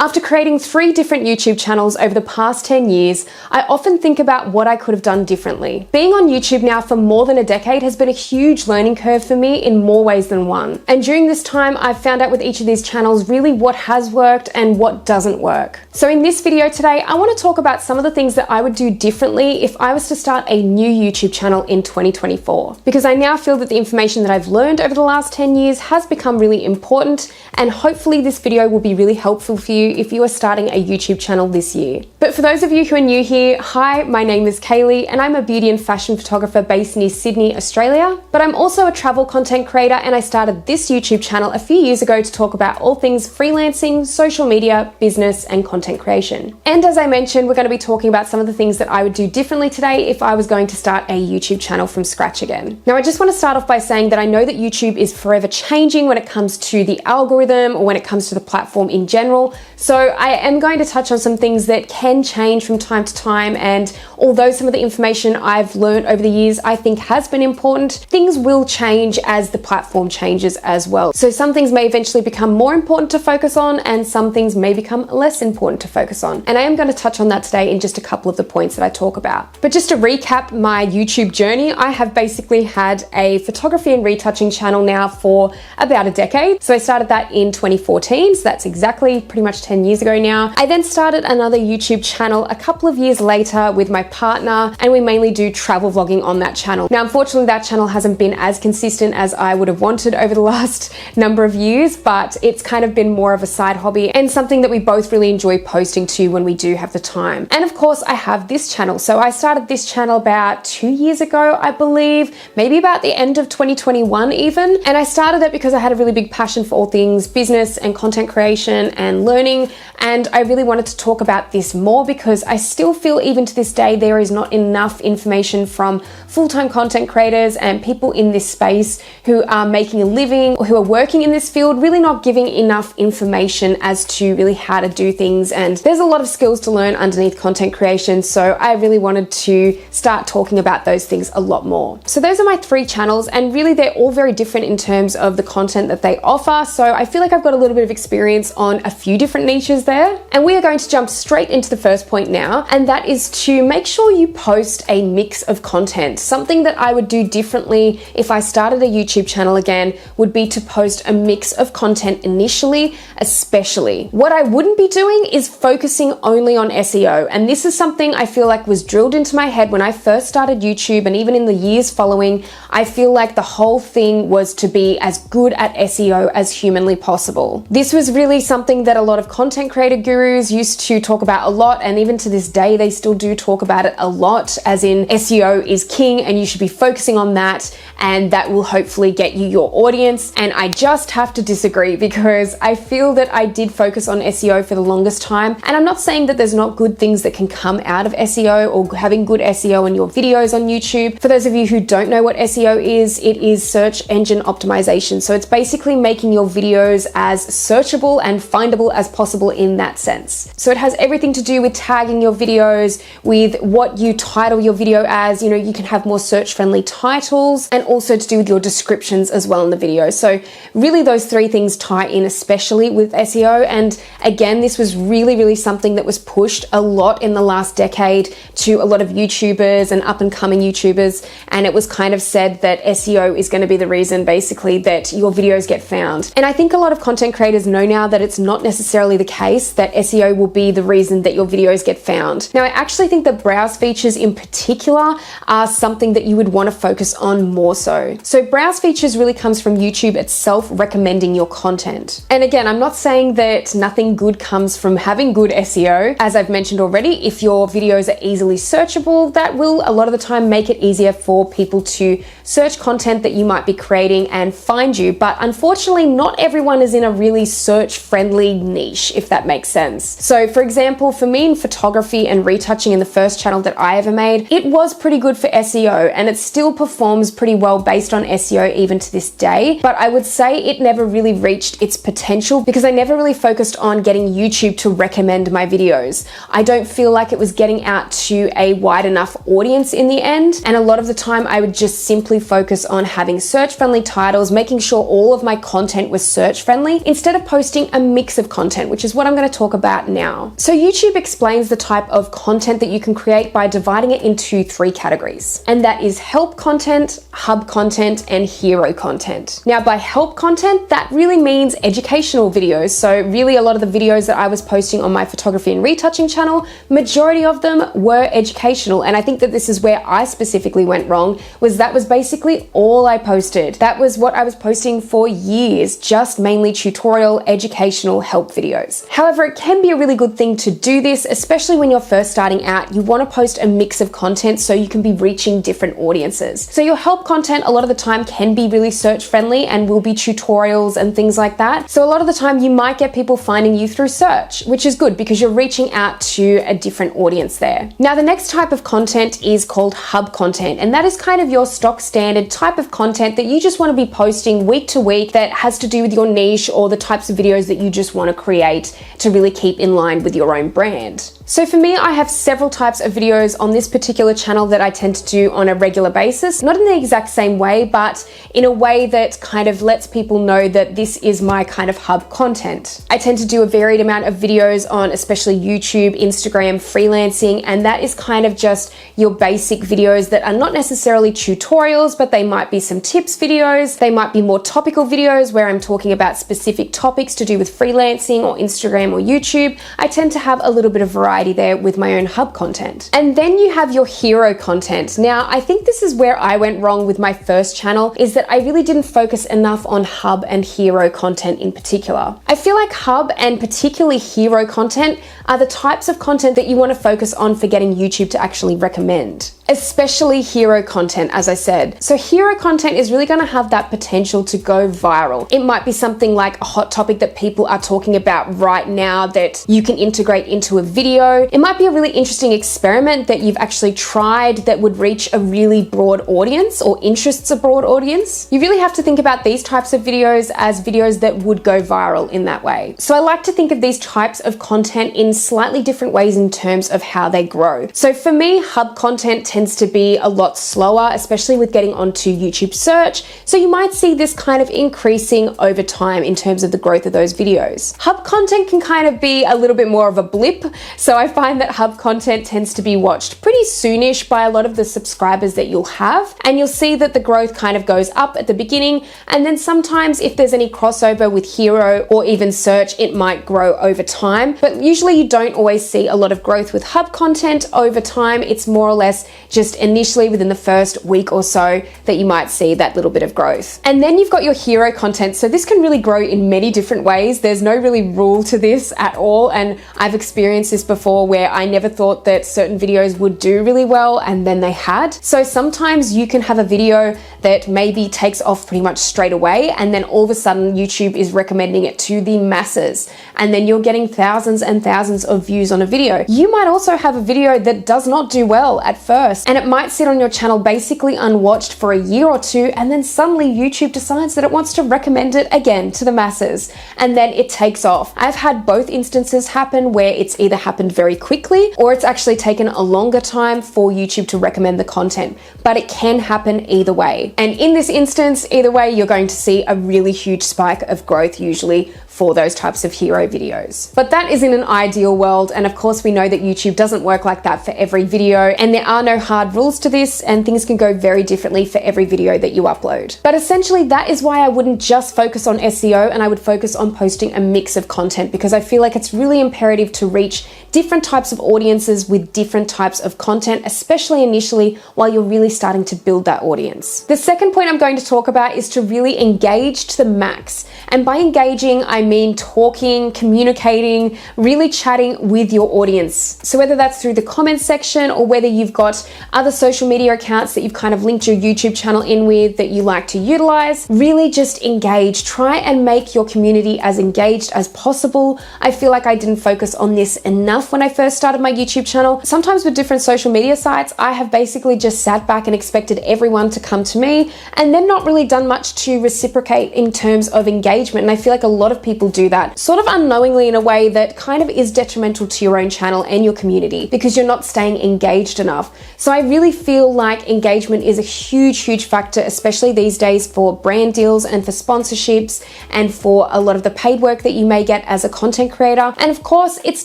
After creating 3 different YouTube channels over the past 10 years, I often think about what I could have done differently. Being on YouTube now for more than a decade has been a huge learning curve for me in more ways than one. And during this time, I've found out with each of these channels really what has worked and what doesn't work. So in this video today, I want to talk about some of the things that I would do differently if I was to start a new YouTube channel in 2024. Because I now feel that the information that I've learned over the last 10 years has become really important, and hopefully this video will be really helpful for you if you are starting a YouTube channel this year. But for those of you who are new here, hi, my name is Kaylee and I'm a beauty and fashion photographer based near Sydney, Australia. But I'm also a travel content creator, and I started this YouTube channel a few years ago to talk about all things freelancing, social media, business, and content creation. And as I mentioned, we're going to be talking about some of the things that I would do differently today if I was going to start a YouTube channel from scratch again. Now, I just want to start off by saying that I know that YouTube is forever changing when it comes to the algorithm or when it comes to the platform in general. So I am going to touch on some things that can change from time to time, and although some of the information I've learned over the years I think has been important, things will change as the platform changes as well. So some things may eventually become more important to focus on, and some things may become less important to focus on. And I am going to touch on that today in just a couple of the points that I talk about. But just to recap my YouTube journey, I have basically had a photography and retouching channel now for about a decade. So I started that in 2014, so that's exactly pretty much 10 years ago now. I then started another YouTube channel a couple of years later with my partner, and we mainly do travel vlogging on that channel. Now, unfortunately, that channel hasn't been as consistent as I would have wanted over the last number of years, but it's kind of been more of a side hobby and something that we both really enjoy posting to when we do have the time. And of course, I have this channel. So I started this channel about 2 years ago, I believe, maybe about the end of 2021 even. And I started it because I had a really big passion for all things business and content creation and learning. And I really wanted to talk about this more because I still feel even to this day there is not enough information from full-time content creators and people in this space who are making a living or who are working in this field, really not giving enough information as to really how to do things. And there's a lot of skills to learn underneath content creation, so I really wanted to start talking about those things a lot more. So those are my 3 channels, and really they're all very different in terms of the content that they offer. So I feel like I've got a little bit of experience on a few different niches there. And we are going to jump straight into the first point now, and that is to make sure you post a mix of content. Something that I would do differently if I started a YouTube channel again would be to post a mix of content initially, especially. What I wouldn't be doing is focusing only on SEO. And this is something I feel like was drilled into my head when I first started YouTube, and even in the years following, I feel like the whole thing was to be as good at SEO as humanly possible. This was really something that a lot of content creator gurus used to talk about a lot, and even to this day they still do talk about it a lot, as in SEO is king and you should be focusing on that, and that will hopefully get you your audience. And I just have to disagree, because I feel that I did focus on SEO for the longest time, and I'm not saying that there's not good things that can come out of SEO or having good SEO in your videos on YouTube. For those of you who don't know what SEO is, it is search engine optimization. So it's basically making your videos as searchable and findable as possible in that sense. So it has everything to do with tagging your videos, with what you title your video as. You know, you can have more search friendly titles, and also to do with your descriptions as well in the video. So really those 3 things tie in, especially with SEO. And again, this was really something that was pushed a lot in the last decade to a lot of YouTubers and up and coming YouTubers. And it was kind of said that SEO is going to be the reason basically that your videos get found. And I think a lot of content creators know now that it's not necessarily the case that SEO will be the reason that your videos get found. Now, I actually think that browse features in particular are something that you would want to focus on more so. So browse features really comes from YouTube itself recommending your content. And again, I'm not saying that nothing good comes from having good SEO. As I've mentioned already, if your videos are easily searchable, that will a lot of the time make it easier for people to search content that you might be creating and find you. But unfortunately, not everyone is in a really search friendly niche, if that makes sense. So for example, for me in photography and retouching in the first channel that I ever made, it was pretty good for SEO, and it still performs pretty well based on SEO even to this day. But I would say it never really reached its potential because I never really focused on getting YouTube to recommend my videos. I don't feel like it was getting out to a wide enough audience in the end. And a lot of the time I would just simply focus on having search friendly titles, making sure all of my content was search friendly instead of posting a mix of content, content, which is what I'm going to talk about now. So YouTube explains the type of content that you can create by dividing it into 3 categories, and that is help content, hub content, and hero content. Now, by help content, that really means educational videos. So really a lot of the videos that I was posting on my photography and retouching channel, majority of them were educational. And I think that this is where I specifically went wrong, was that was basically all I posted. That was what I was posting for years, just mainly tutorial, educational help videos. However, it can be a really good thing to do this, especially when you're first starting out. You want to post a mix of content so you can be reaching different audiences. So your help content a lot of the time can be really search friendly and will be tutorials and things like that. So a lot of the time you might get people finding you through search, which is good because you're reaching out to a different audience there. Now, the next type of content is called hub content, and that is kind of your stock standard type of content that you just want to be posting week to week that has to do with your niche or the types of videos that you just want to create to really keep in line with your own brand. So for me, I have several types of videos on this particular channel that I tend to do on a regular basis, not in the exact same way, but in a way that kind of lets people know that this is my kind of hub content. I tend to do a varied amount of videos on especially YouTube, Instagram, freelancing, and that is kind of just your basic videos that are not necessarily tutorials, but they might be some tips videos. They might be more topical videos where I'm talking about specific topics to do with freelancing or Instagram or YouTube. I tend to have a little bit of variety there with my own hub content. And then you have your hero content. Now, I think this is where I went wrong with my first channel, is that I really didn't focus enough on hub and hero content in particular. I feel like hub and particularly hero content are the types of content that you want to focus on for getting YouTube to actually recommend. Especially hero content, as I said. So hero content is really going to have that potential to go viral. It might be something like a hot topic that people are talking about right now that you can integrate into a video. It might be a really interesting experiment that you've actually tried that would reach a really broad audience or interests a broad audience. You really have to think about these types of videos as videos that would go viral in that way. So I like to think of these types of content in slightly different ways in terms of how they grow. So for me, hub content tends to be a lot slower, especially with getting onto YouTube search. So you might see this kind of increasing over time in terms of the growth of those videos. Hub content can kind of be a little bit more of a blip. So I find that hub content tends to be watched pretty soonish by a lot of the subscribers that you'll have. And you'll see that the growth kind of goes up at the beginning. And then sometimes if there's any crossover with hero or even search, it might grow over time. But usually you don't always see a lot of growth with hub content over time. It's more or less just initially within the first week or so that you might see that little bit of growth. And then you've got your hero content. So this can really grow in many different ways. There's no really rule to this at all. And I've experienced this before where I never thought that certain videos would do really well and then they had. So sometimes you can have a video that maybe takes off pretty much straight away and then all of a sudden YouTube is recommending it to the masses and then you're getting thousands and thousands of views on a video. You might also have a video that does not do well at first and it might sit on your channel basically unwatched for a year or two and then suddenly YouTube decides that it wants to recommend it again to the masses and then it takes off. I've had both instances happen where it's either happened very quickly or it's actually taken a longer time for YouTube to recommend the content, but it can happen either way. And in this instance, either way, you're going to see a really huge spike of growth usually for those types of hero videos. But that is in an ideal world, and of course we know that YouTube doesn't work like that for every video, and there are no hard rules to this, and things can go very differently for every video that you upload. But essentially that is why I wouldn't just focus on SEO, and I would focus on posting a mix of content, because I feel like it's really imperative to reach different types of audiences with different types of content, especially initially while you're really starting to build that audience. The second point I'm going to talk about is to really engage to the max. And by engaging, I mean talking, communicating, really chatting with your audience. So whether that's through the comments section or whether you've got other social media accounts that you've kind of linked your YouTube channel in with that you like to utilize, really just engage. Try and make your community as engaged as possible. I feel like I didn't focus on this enough when I first started my YouTube channel. Sometimes with different social media sites, I have basically just sat back and expected everyone to come to me and then not really done much to reciprocate in terms of engagement. And I feel like a lot of people people do that sort of unknowingly in a way that kind of is detrimental to your own channel and your community because you're not staying engaged enough. So I really feel like engagement is a huge factor, especially these days for brand deals and for sponsorships and for a lot of the paid work that you may get as a content creator. And of course, it's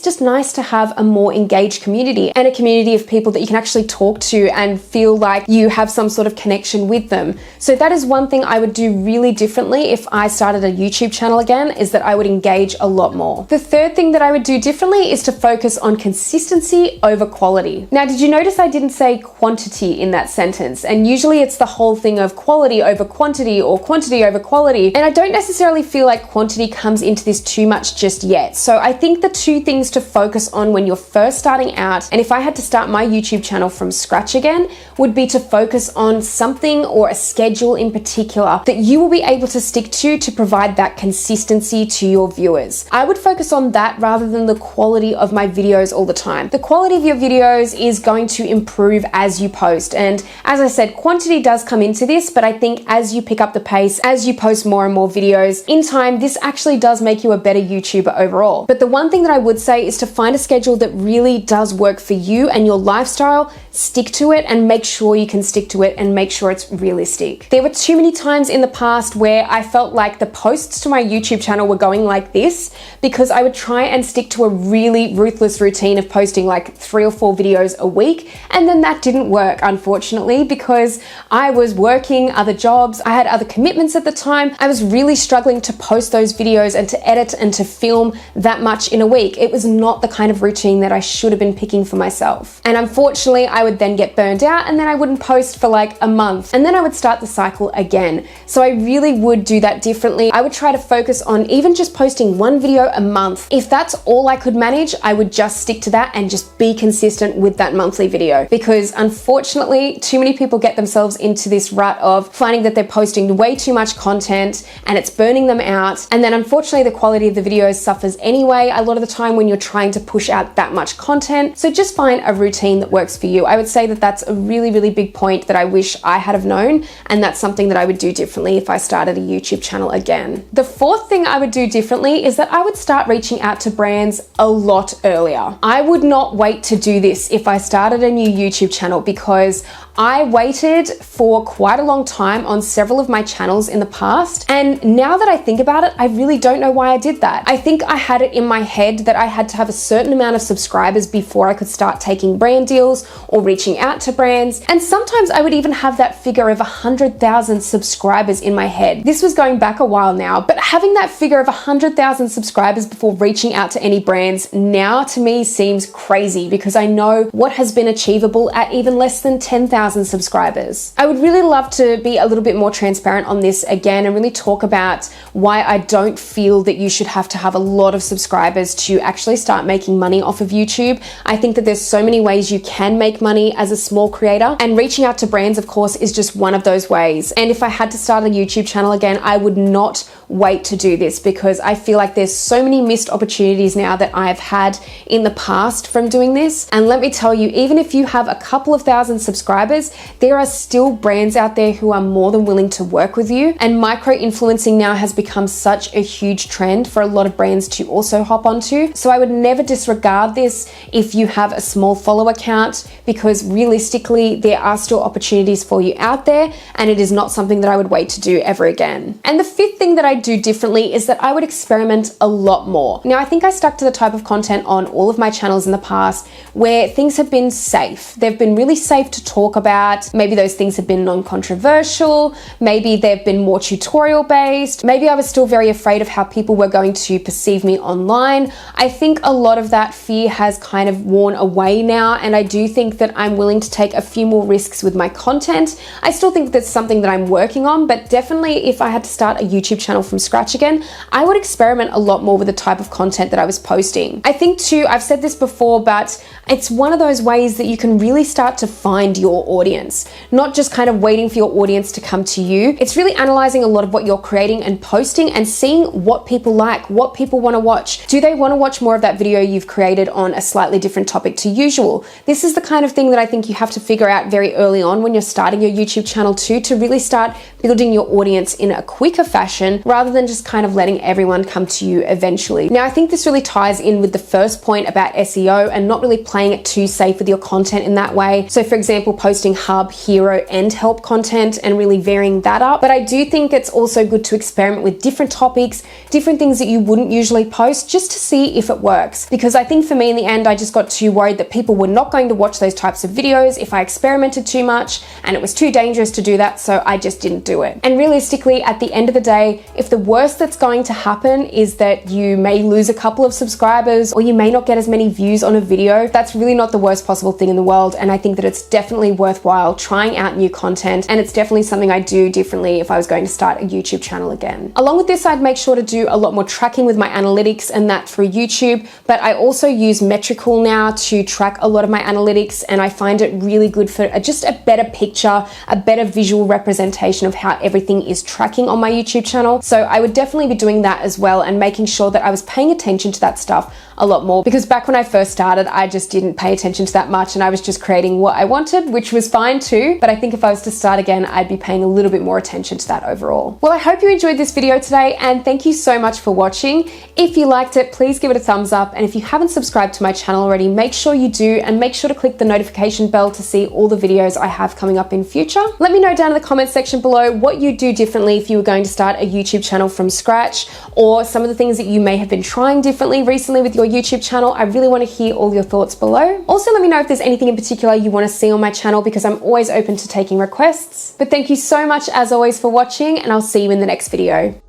just nice to have a more engaged community and a community of people that you can actually talk to and feel like you have some sort of connection with them. So that is one thing I would do really differently if I started a YouTube channel again, is that I would engage a lot more. The third thing that I would do differently is to focus on consistency over quality. Now, did you notice I didn't say quantity in that sentence? And usually it's the whole thing of quality over quantity or quantity over quality. And I don't necessarily feel like quantity comes into this too much just yet. So I think the two things to focus on when you're first starting out, and if I had to start my YouTube channel from scratch again, would be to focus on something or a schedule in particular that you will be able to stick to provide that consistency to your viewers. I would focus on that rather than the quality of my videos all the time. The quality of your videos is going to improve as you post. And as I said, quantity does come into this, but I think as you pick up the pace, as you post more and more videos, in time, this actually does make you a better YouTuber overall. But the one thing that I would say is to find a schedule that really does work for you and your lifestyle, stick to it and make sure you can stick to it and make sure it's realistic. There were too many times in the past where I felt like the posts to my YouTube channel were going like this because I would try and stick to a really ruthless routine of posting like 3 or 4 videos a week, and then that didn't work, unfortunately, because I was working other jobs, I had other commitments at the time. I was really struggling to post those videos and to edit and to film that much in a week. It was not the kind of routine that I should have been picking for myself. And unfortunately, I would then get burned out and then I wouldn't post for like a month and then I would start the cycle again. So I really would do that differently. I would try to focus on even just posting 1 video a month. If that's all I could manage, I would just stick to that and just be consistent with that monthly video, because unfortunately, too many people get themselves into this rut of finding that they're posting way too much content and it's burning them out. And then unfortunately, the quality of the videos suffers anyway a lot of the time when you're trying to push out that much content. So just find a routine that works for you. I would say that that's a really big point that I wish I had have known, and that's something that I would do differently if I started a YouTube channel again. The fourth thing I would do differently is that I would start reaching out to brands a lot earlier. I would not wait to do this if I started a new YouTube channel, because I waited for quite a long time on several of my channels in the past, and now that I think about it, I really don't know why I did that. I think I had it in my head that I had to have a certain amount of subscribers before I could start taking brand deals or reaching out to brands, and sometimes I would even have that figure of 100,000 subscribers in my head. This was going back a while now, but having that figure of 100,000 subscribers before reaching out to any brands now to me seems crazy, because I know what has been achievable at even less than 10,000 subscribers. I would really love to be a little bit more transparent on this again and really talk about why I don't feel that you should have to have a lot of subscribers to actually start making money off of YouTube. I think that there's so many ways you can make money as a small creator, and reaching out to brands, of course, is just one of those ways. And if I had to start a YouTube channel again, I would not wait to do this, because I feel like there's so many missed opportunities now that I've had in the past from doing this. And let me tell you, even if you have a couple of thousand subscribers, there are still brands out there who are more than willing to work with you. And micro-influencing now has become such a huge trend for a lot of brands to also hop onto. So I would never disregard this if you have a small follower count, because realistically, there are still opportunities for you out there, and it is not something that I would wait to do ever again. And the fifth thing that I do differently is that I would experiment a lot more. Now, I think I stuck to the type of content on all of my channels in the past where things have been safe. They've been really safe to talk about. Maybe those things have been non-controversial. Maybe they've been more tutorial based. Maybe I was still very afraid of how people were going to perceive me online. I think a lot of that fear has kind of worn away now, and I do think that I'm willing to take a few more risks with my content. I still think that's something that I'm working on, but definitely if I had to start a YouTube channel from scratch again, I would experiment a lot more with the type of content that I was posting. I think too, I've said this before, but it's one of those ways that you can really start to find your audience, not just kind of waiting for your audience to come to you. It's really analyzing a lot of what you're creating and posting and seeing what people like, what people want to watch. Do they want to watch more of that video you've created on a slightly different topic to usual? This is the kind of thing that I think you have to figure out very early on when you're starting your YouTube channel too, to really start building your audience in a quicker fashion rather than just kind of letting everyone come to you eventually. Now, I think this really ties in with the first point about SEO and not really playing it too safe with your content in that way. So for example, posting hub, hero, and help content and really varying that up. But I do think it's also good to experiment with different topics, different things that you wouldn't usually post, just to see if it works. Because I think for me in the end, I just got too worried that people were not going to watch those types of videos if I experimented too much, and it was too dangerous to do that, so I just didn't do it. And realistically, at the end of the day, if the worst that's going to happen is that you may lose a couple of subscribers or you may not get as many views on a video, that's really not the worst possible thing in the world. And I think that it's definitely worthwhile trying out new content, and it's definitely something I do differently if I was going to start a YouTube channel again. Along with this, I'd make sure to do a lot more tracking with my analytics and that through YouTube, but I also use Metrical now to track a lot of my analytics, and I find it really good for just a better picture, a better visual representation of how everything is tracking on my YouTube channel. So I would definitely be doing that as well and making sure that I was paying attention to that stuff a lot more, because back when I first started, I just didn't pay attention to that much and I was just creating what I wanted, which was fine too. But I think if I was to start again, I'd be paying a little bit more attention to that overall. Well, I hope you enjoyed this video today, and thank you so much for watching. If you liked it, please give it a thumbs up. And if you haven't subscribed to my channel already, make sure you do, and make sure to click the notification bell to see all the videos I have coming up in future. Let me know down in the comments section below what you do differently if you were going to start a YouTube channel from scratch, or some of the things that you may have been trying differently recently with your YouTube channel. I really want to hear all your thoughts below. Also, let me know if there's anything in particular you want to see on my channel, because I'm always open to taking requests. But thank you so much as always for watching, and I'll see you in the next video.